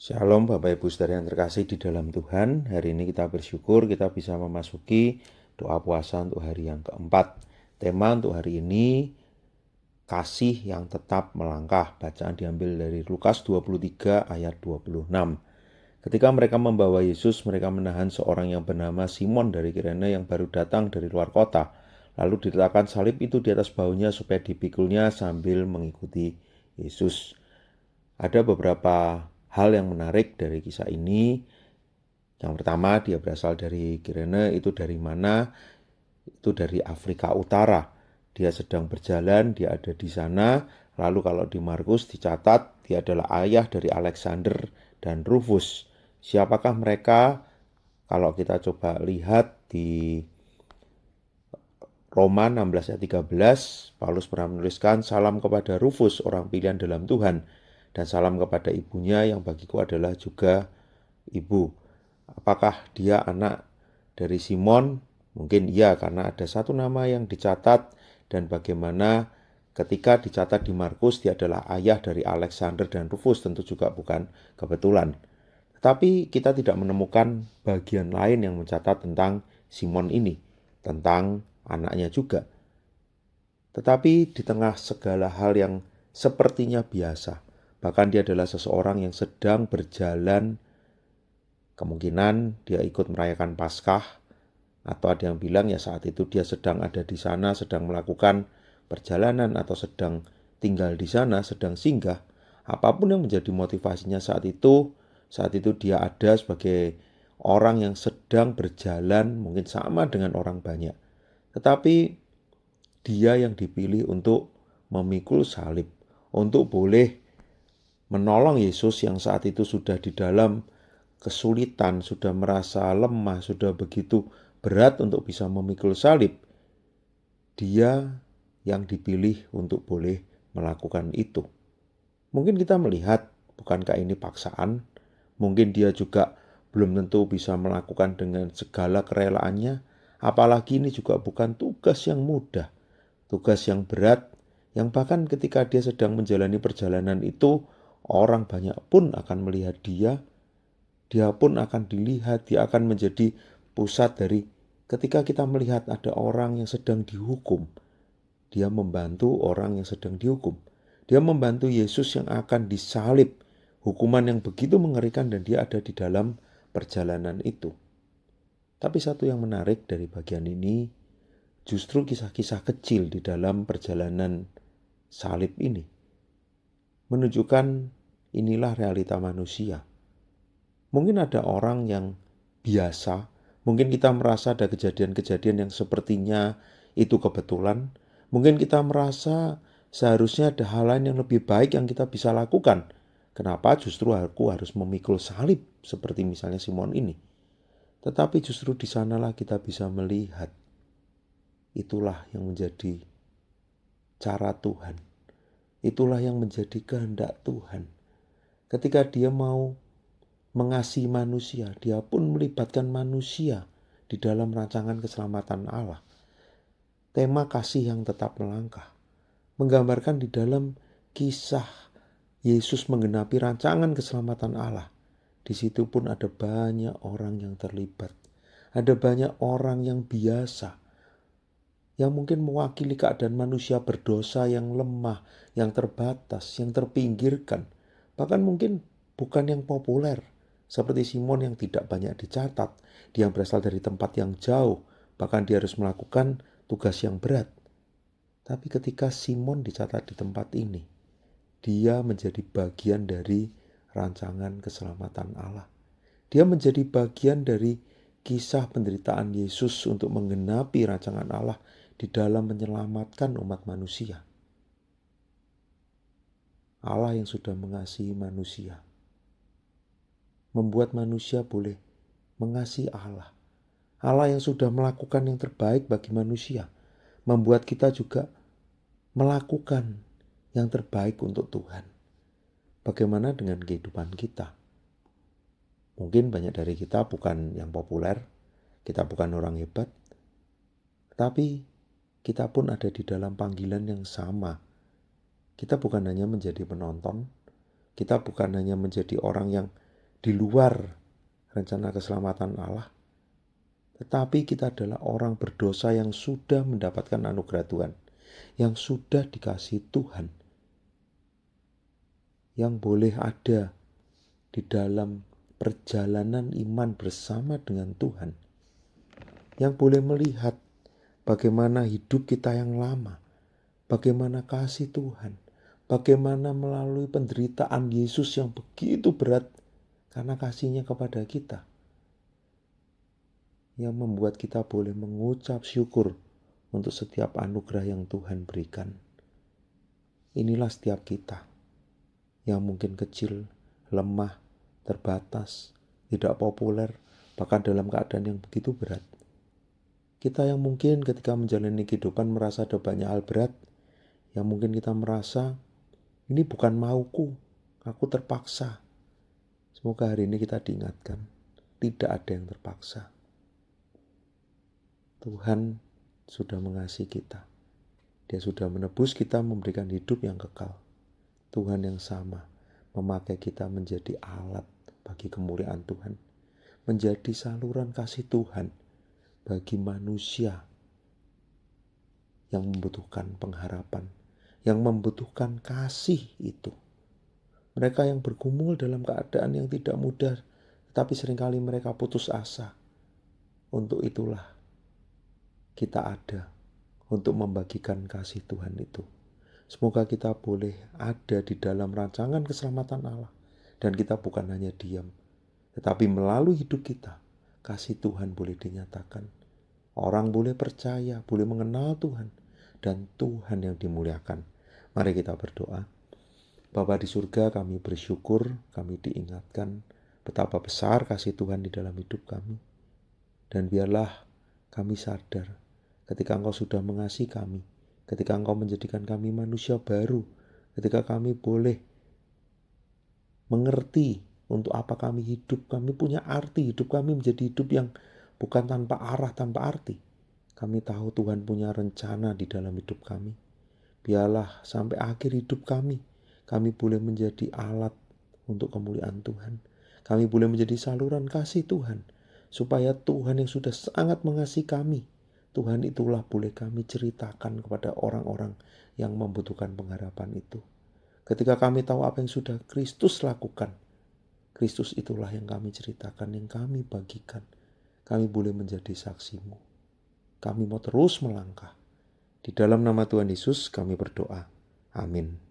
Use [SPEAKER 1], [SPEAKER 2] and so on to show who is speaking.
[SPEAKER 1] Shalom Bapak Ibu Saudara yang terkasih di dalam Tuhan. Hari ini kita bersyukur kita bisa memasuki doa puasa untuk hari yang keempat. Tema untuk hari ini kasih yang tetap melangkah. Bacaan diambil dari Lukas 23 ayat 26. Ketika mereka membawa Yesus, mereka menahan seorang yang bernama Simon dari Kirene yang baru datang dari luar kota. Lalu diletakkan salib itu di atas bahunya supaya dipikulnya sambil mengikuti Yesus. Ada beberapa hal yang menarik dari kisah ini. Yang pertama, dia berasal dari Kirene. Itu dari mana? Itu dari Afrika Utara. Dia sedang berjalan, dia ada di sana. Lalu kalau di Markus dicatat, dia adalah ayah dari Alexander dan Rufus. Siapakah mereka? Kalau kita coba lihat di Roma 16 ayat 13, Paulus pernah menuliskan, salam kepada Rufus, orang pilihan dalam Tuhan, dan salam kepada ibunya yang bagiku adalah juga ibu. Apakah dia anak dari Simon? Mungkin iya, karena ada satu nama yang dicatat, dan bagaimana ketika dicatat di Markus, dia adalah ayah dari Alexander dan Rufus, tentu juga bukan kebetulan. Tetapi kita tidak menemukan bagian lain yang mencatat tentang Simon ini, tentang anaknya juga. Tetapi di tengah segala hal yang sepertinya biasa, bahkan dia adalah seseorang yang sedang berjalan, kemungkinan dia ikut merayakan Paskah, atau ada yang bilang ya saat itu dia sedang ada di sana, sedang melakukan perjalanan atau sedang tinggal di sana, sedang singgah. Apapun yang menjadi motivasinya saat itu dia ada sebagai orang yang sedang berjalan, mungkin sama dengan orang banyak. Tetapi dia yang dipilih untuk memikul salib, untuk boleh menolong Yesus yang saat itu sudah di dalam kesulitan, sudah merasa lemah, sudah begitu berat untuk bisa memikul salib. Dia yang dipilih untuk boleh melakukan itu. Mungkin kita melihat, bukankah ini paksaan? Mungkin dia juga belum tentu bisa melakukan dengan segala kerelaannya. Apalagi ini juga bukan tugas yang mudah, tugas yang berat, yang bahkan ketika dia sedang menjalani perjalanan itu, orang banyak pun akan melihat dia pun akan dilihat, dia akan menjadi pusat dari ketika kita melihat ada orang yang sedang dihukum, dia membantu orang yang sedang dihukum. Dia membantu Yesus yang akan disalib, hukuman yang begitu mengerikan dan dia ada di dalam perjalanan itu. Tapi satu yang menarik dari bagian ini, justru kisah-kisah kecil di dalam perjalanan salib ini menunjukkan inilah realita manusia. Mungkin ada orang yang biasa, mungkin kita merasa ada kejadian-kejadian yang sepertinya itu kebetulan, mungkin kita merasa seharusnya ada hal lain yang lebih baik yang kita bisa lakukan. Kenapa justru aku harus memikul salib seperti misalnya Simon ini? Tetapi justru di sanalah kita bisa melihat itulah yang menjadi cara Tuhan. Itulah yang menjadi kehendak Tuhan. Ketika dia mau mengasihi manusia, dia pun melibatkan manusia di dalam rancangan keselamatan Allah. Tema kasih yang tetap melangkah menggambarkan di dalam kisah Yesus menggenapi rancangan keselamatan Allah. Di situ pun ada banyak orang yang terlibat. Ada banyak orang yang biasa, yang mungkin mewakili keadaan manusia berdosa yang lemah, yang terbatas, yang terpinggirkan. Bahkan mungkin bukan yang populer, seperti Simon yang tidak banyak dicatat, dia yang berasal dari tempat yang jauh, bahkan dia harus melakukan tugas yang berat. Tapi ketika Simon dicatat di tempat ini, dia menjadi bagian dari rancangan keselamatan Allah. Dia menjadi bagian dari kisah penderitaan Yesus untuk menggenapi rancangan Allah di dalam menyelamatkan umat manusia. Allah yang sudah mengasihi manusia, membuat manusia boleh mengasihi Allah. Allah yang sudah melakukan yang terbaik bagi manusia, membuat kita juga melakukan yang terbaik untuk Tuhan. Bagaimana dengan kehidupan kita? Mungkin banyak dari kita bukan yang populer, kita bukan orang hebat, tapi kita pun ada di dalam panggilan yang sama. Kita bukan hanya menjadi penonton, kita bukan hanya menjadi orang yang di luar rencana keselamatan Allah. Tetapi kita adalah orang berdosa yang sudah mendapatkan anugerah Tuhan, yang sudah dikasihi Tuhan, yang boleh ada di dalam perjalanan iman bersama dengan Tuhan, yang boleh melihat bagaimana hidup kita yang lama, bagaimana kasih Tuhan, bagaimana melalui penderitaan Yesus yang begitu berat karena kasihnya kepada kita, yang membuat kita boleh mengucap syukur untuk setiap anugerah yang Tuhan berikan. Inilah setiap kita yang mungkin kecil, lemah, terbatas, tidak populer, bahkan dalam keadaan yang begitu berat. Kita yang mungkin ketika menjalani kehidupan merasa ada banyak hal berat, yang mungkin kita merasa ini bukan mauku, aku terpaksa. Semoga hari ini kita diingatkan, tidak ada yang terpaksa. Tuhan sudah mengasihi kita. Dia sudah menebus kita, memberikan hidup yang kekal. Tuhan yang sama memakai kita menjadi alat bagi kemuliaan Tuhan, menjadi saluran kasih Tuhan bagi manusia yang membutuhkan pengharapan, yang membutuhkan kasih itu. Mereka yang bergumul dalam keadaan yang tidak mudah, tetapi seringkali mereka putus asa. Untuk itulah kita ada, untuk membagikan kasih Tuhan itu. Semoga kita boleh ada di dalam rancangan keselamatan Allah, dan kita bukan hanya diam, tetapi melalui hidup kita, kasih Tuhan boleh dinyatakan. Orang boleh percaya, boleh mengenal Tuhan, dan Tuhan yang dimuliakan. Mari kita berdoa. Bapa di surga, kami bersyukur, kami diingatkan betapa besar kasih Tuhan di dalam hidup kami. Dan biarlah kami sadar ketika Engkau sudah mengasihi kami, ketika Engkau menjadikan kami manusia baru, ketika kami boleh mengerti untuk apa kami hidup, kami punya arti, hidup kami menjadi hidup yang bukan tanpa arah, tanpa arti. Kami tahu Tuhan punya rencana di dalam hidup kami. Biarlah sampai akhir hidup kami boleh menjadi alat untuk kemuliaan Tuhan. Kami boleh menjadi saluran kasih Tuhan, supaya Tuhan yang sudah sangat mengasihi kami, Tuhan itulah boleh kami ceritakan kepada orang-orang yang membutuhkan pengharapan itu. Ketika kami tahu apa yang sudah Kristus lakukan, Kristus itulah yang kami ceritakan, yang kami bagikan. Kami boleh menjadi saksimu. Kami mau terus melangkah. Di dalam nama Tuhan Yesus kami berdoa. Amin.